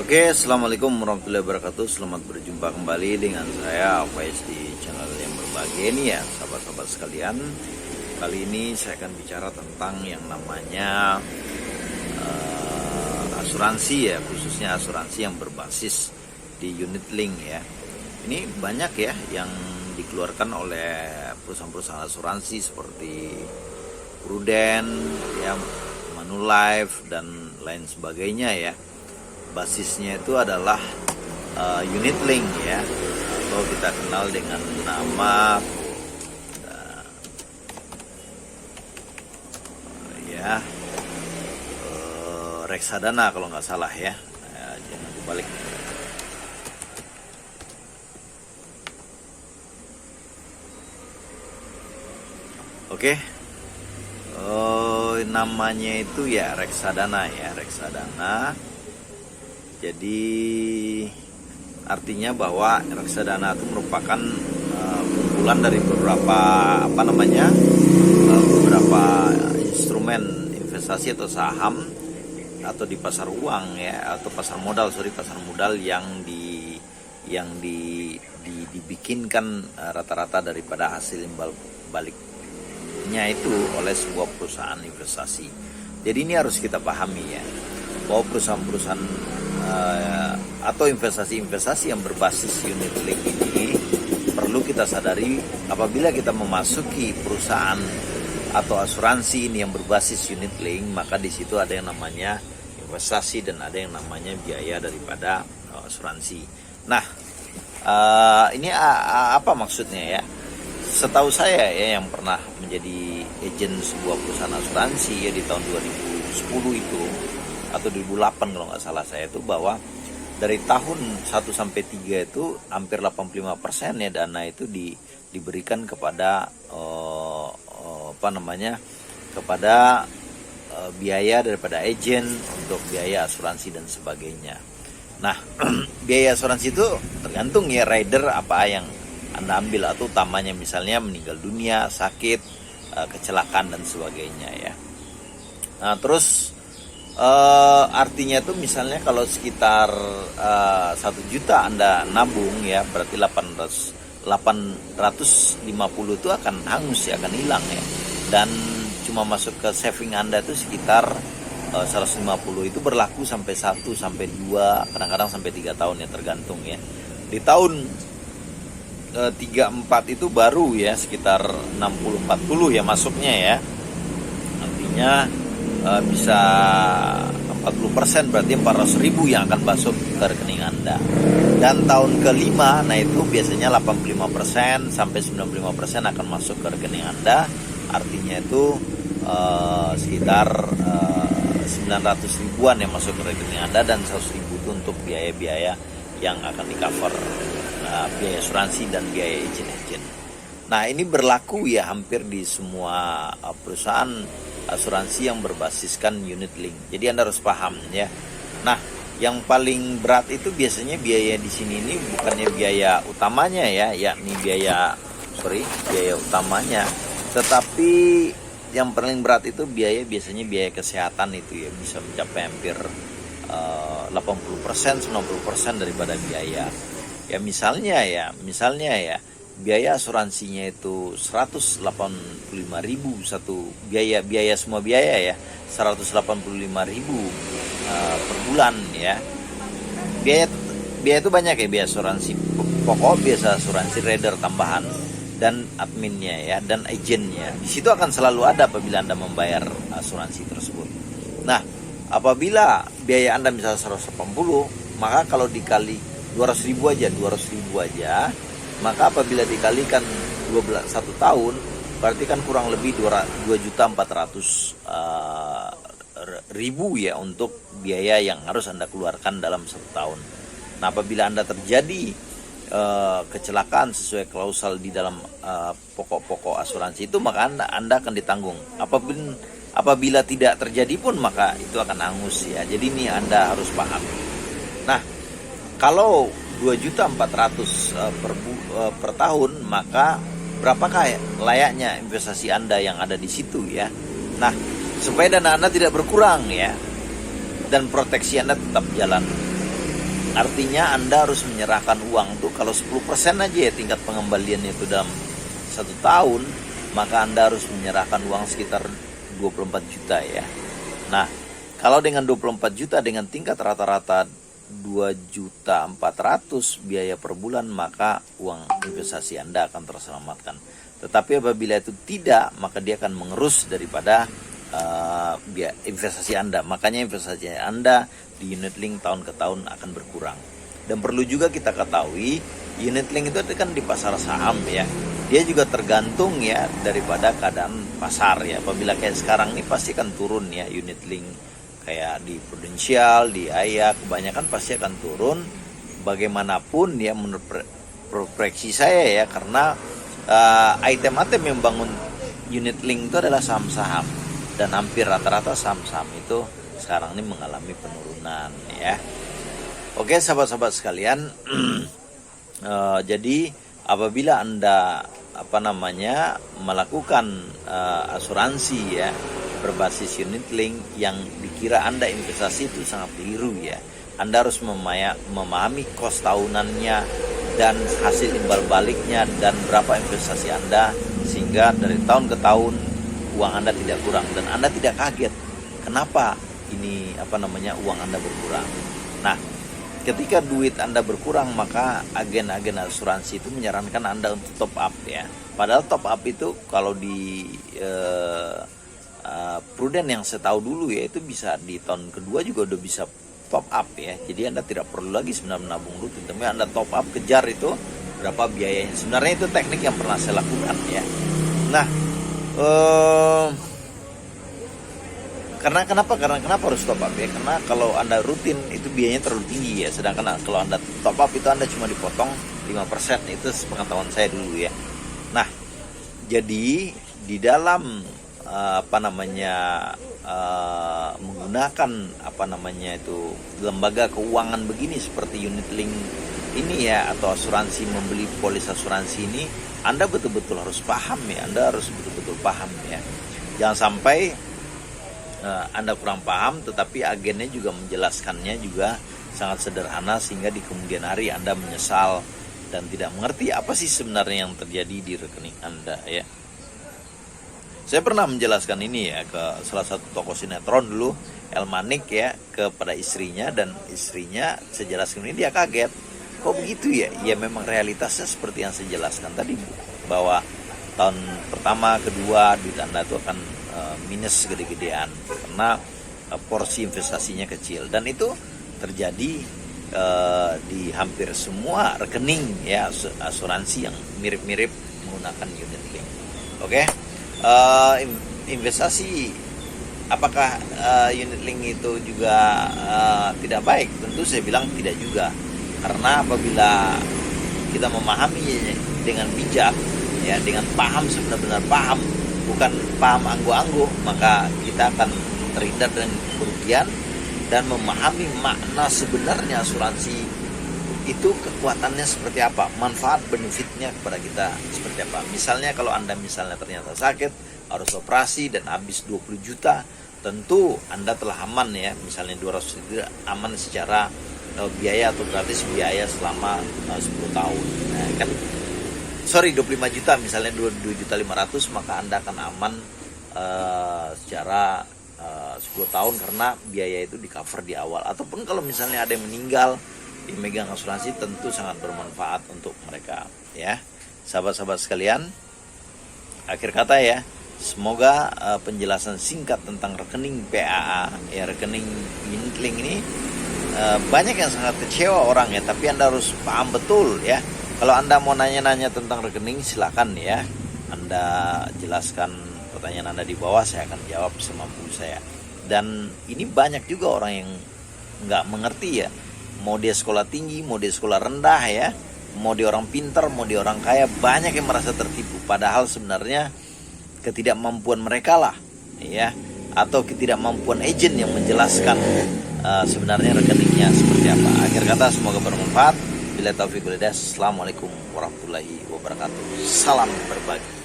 Oke, assalamualaikum warahmatullahi wabarakatuh. Selamat berjumpa kembali dengan saya Faiz di channel yang berbahagia ini ya, sahabat-sahabat sekalian. Kali ini saya akan bicara tentang yang namanya asuransi ya, khususnya asuransi yang berbasis di unit link ya. Ini banyak ya yang dikeluarkan oleh perusahaan-perusahaan asuransi seperti Prudent, ya, Manulife dan lain sebagainya ya. Basisnya itu adalah unit link ya, atau kita kenal dengan nama reksadana kalau nggak salah ya. Jangan dibalik. Oke. Namanya itu ya reksadana ya, reksadana. Jadi artinya bahwa reksadana itu merupakan kumpulan dari beberapa beberapa instrumen investasi atau saham atau di pasar uang ya, atau pasar modal yang dibikinkan rata-rata daripada hasil imbal baliknya itu oleh sebuah perusahaan investasi. Jadi ini harus kita pahami ya, bahwa perusahaan-perusahaan atau investasi-investasi yang berbasis unit link ini perlu kita sadari apabila kita memasuki perusahaan atau asuransi ini yang berbasis unit link, maka di situ ada yang namanya investasi dan ada yang namanya biaya daripada asuransi. Nah, ini apa maksudnya ya? Setahu saya ya, yang pernah menjadi agen sebuah perusahaan asuransi ya di tahun 2010 itu atau 2008 kalau nggak salah saya itu, bahwa dari tahun 1 sampai 3 itu hampir 85% ya dana itu diberikan kepada kepada biaya daripada agen untuk biaya asuransi dan sebagainya. Nah, biaya asuransi itu tergantung ya rider apa yang Anda ambil, atau utamanya misalnya meninggal dunia, sakit, kecelakaan dan sebagainya ya. Nah, terus artinya tuh misalnya kalau sekitar 1 juta Anda nabung ya, berarti 850 itu akan hangus ya, akan hilang ya. Dan cuma masuk ke saving Anda itu sekitar 150. Itu berlaku sampai 1 sampai 2, kadang-kadang sampai 3 tahun ya, tergantung ya. Di tahun 3-4 itu baru ya sekitar 60-40 ya masuknya ya. Artinya bisa 40%, berarti 400.000 yang akan masuk ke rekening Anda. Dan tahun ke-5, nah itu biasanya 85% sampai 95% akan masuk ke rekening Anda. Artinya itu sekitar 900 ribuan yang masuk ke rekening Anda, dan 100.000 itu untuk biaya-biaya yang akan di-cover, biaya asuransi dan biaya agent. Nah, ini berlaku ya hampir di semua perusahaan asuransi yang berbasiskan unit link. Jadi Anda harus paham ya. Nah, yang paling berat itu biasanya biaya di sini ini bukannya biaya utamanya ya, yakni biaya utamanya, tetapi yang paling berat itu biasanya biaya kesehatan itu ya, bisa mencapai hampir 80%, 90% daripada biaya. Ya misalnya ya biaya asuransinya itu 185.000 satu biaya semua biaya ya, 185.000 per bulan ya. Biaya itu banyak ya, biaya asuransi pokok, biasa asuransi rider tambahan, dan adminnya ya, dan agennya. Di situ akan selalu ada apabila Anda membayar asuransi tersebut. Nah, apabila biaya Anda misalnya 180, maka kalau dikali 200.000 aja, maka apabila dikalikan 1 tahun, berarti kan kurang lebih 2.400.000 ya untuk biaya yang harus Anda keluarkan dalam 1 tahun. Nah, apabila Anda terjadi kecelakaan sesuai klausal di dalam pokok-pokok asuransi itu, maka Anda akan ditanggung. Apabila tidak terjadi pun, maka itu akan hangus ya. Jadi ini Anda harus paham. Nah, kalau 2.400.000 per tahun, maka berapakah layaknya investasi Anda yang ada di situ ya? Nah, supaya dana Anda tidak berkurang ya, dan proteksi Anda tetap jalan. Artinya Anda harus menyerahkan uang tuh kalau 10% aja ya tingkat pengembaliannya itu dalam 1 tahun, maka Anda harus menyerahkan uang sekitar 24 juta ya. Nah, kalau dengan 24 juta dengan tingkat rata-rata 2.400.000 biaya per bulan, maka uang investasi Anda akan terselamatkan. Tetapi apabila itu tidak, maka dia akan mengerus daripada investasi Anda. Makanya investasi Anda di unit link tahun ke tahun akan berkurang. Dan perlu juga kita ketahui, unit link itu kan di pasar saham ya. Dia juga tergantung ya daripada keadaan pasar ya. Apabila kayak sekarang ini pasti akan turun ya unit link, kayak di Prudential, di AYA, kebanyakan pasti akan turun. Bagaimanapun ya menurut proyeksi saya ya, karena item-item yang membangun unit link itu adalah saham-saham, dan hampir rata-rata saham-saham itu sekarang ini mengalami penurunan ya. Oke sahabat-sahabat sekalian, jadi apabila Anda melakukan asuransi ya berbasis unit link yang dikira Anda investasi, itu sangat keliru ya. Anda harus memahami kos tahunannya dan hasil imbal baliknya dan berapa investasi Anda, sehingga dari tahun ke tahun uang Anda tidak kurang dan Anda tidak kaget kenapa ini uang Anda berkurang. Nah, ketika duit Anda berkurang, maka agen-agen asuransi itu menyarankan Anda untuk top up ya. Padahal top up itu kalau di Prudent yang saya tahu dulu ya, itu bisa di tahun kedua juga udah bisa top up ya. Jadi Anda tidak perlu lagi sebenarnya menabung rutin, tapi Anda top up, kejar itu berapa biayanya. Sebenarnya itu teknik yang pernah saya lakukan ya. Nah, kenapa harus top up ya? Karena kalau Anda rutin itu biayanya terlalu tinggi ya. Sedangkan kalau Anda top up itu Anda cuma dipotong 5%. Itu sepengetahuan saya dulu ya. Nah, jadi di dalam menggunakan lembaga keuangan begini seperti unit link ini ya, atau asuransi, membeli polis asuransi ini, Anda betul-betul harus paham ya. Anda harus betul-betul paham ya. Jangan sampai Anda kurang paham, tetapi agennya juga menjelaskannya juga sangat sederhana, sehingga di kemudian hari Anda menyesal dan tidak mengerti apa sih sebenarnya yang terjadi di rekening Anda ya. Saya pernah menjelaskan ini ya ke salah satu tokoh sinetron dulu, El Manik ya, kepada istrinya, dan istrinya saya jelaskan ini, dia kaget. Kok begitu ya? Ya memang realitasnya seperti yang saya jelaskan tadi, bahwa tahun pertama, kedua duit Anda itu akan minus gede-gedean karena porsi investasinya kecil, dan itu terjadi di hampir semua rekening ya asuransi yang mirip-mirip menggunakan unit link. Oke. Investasi, apakah unit link itu juga tidak baik? Tentu saya bilang tidak juga, karena apabila kita memahami dengan bijak ya, dengan paham, sebenar-benar paham, bukan paham anggo-anggo, maka kita akan terhindar dari kerugian dan memahami makna sebenarnya asuransi itu, kekuatannya seperti apa, manfaat benefitnya kepada kita seperti apa. Misalnya kalau Anda ternyata sakit, harus operasi dan habis 20 juta, tentu Anda telah aman ya. Misalnya 200 juta aman secara biaya atau gratis biaya selama 10 tahun. Nah, kan 25 juta misalnya 2.500.000, maka Anda akan aman secara 10 tahun karena biaya itu di cover di awal. Ataupun kalau misalnya ada yang meninggal, yang megang asuransi, tentu sangat bermanfaat untuk mereka ya. Sahabat-sahabat sekalian, akhir kata ya, semoga penjelasan singkat tentang rekening PAA ya, rekening unit link ini, banyak yang sangat kecewa orang ya, tapi Anda harus paham betul ya. Kalau Anda mau nanya-nanya tentang rekening, silakan ya, Anda jelaskan pertanyaan Anda di bawah, saya akan jawab semampu saya. Dan ini banyak juga orang yang nggak mengerti ya, mau dia sekolah tinggi, mau dia sekolah rendah ya, mau dia orang pintar, mau dia orang kaya, banyak yang merasa tertipu. Padahal sebenarnya ketidakmampuan mereka lah ya, atau ketidakmampuan agen yang menjelaskan sebenarnya rekeningnya seperti apa. Akhir kata, semoga bermanfaat. Bila taufiq wal hidayah. Assalamualaikum warahmatullahi wabarakatuh. Salam berbagi.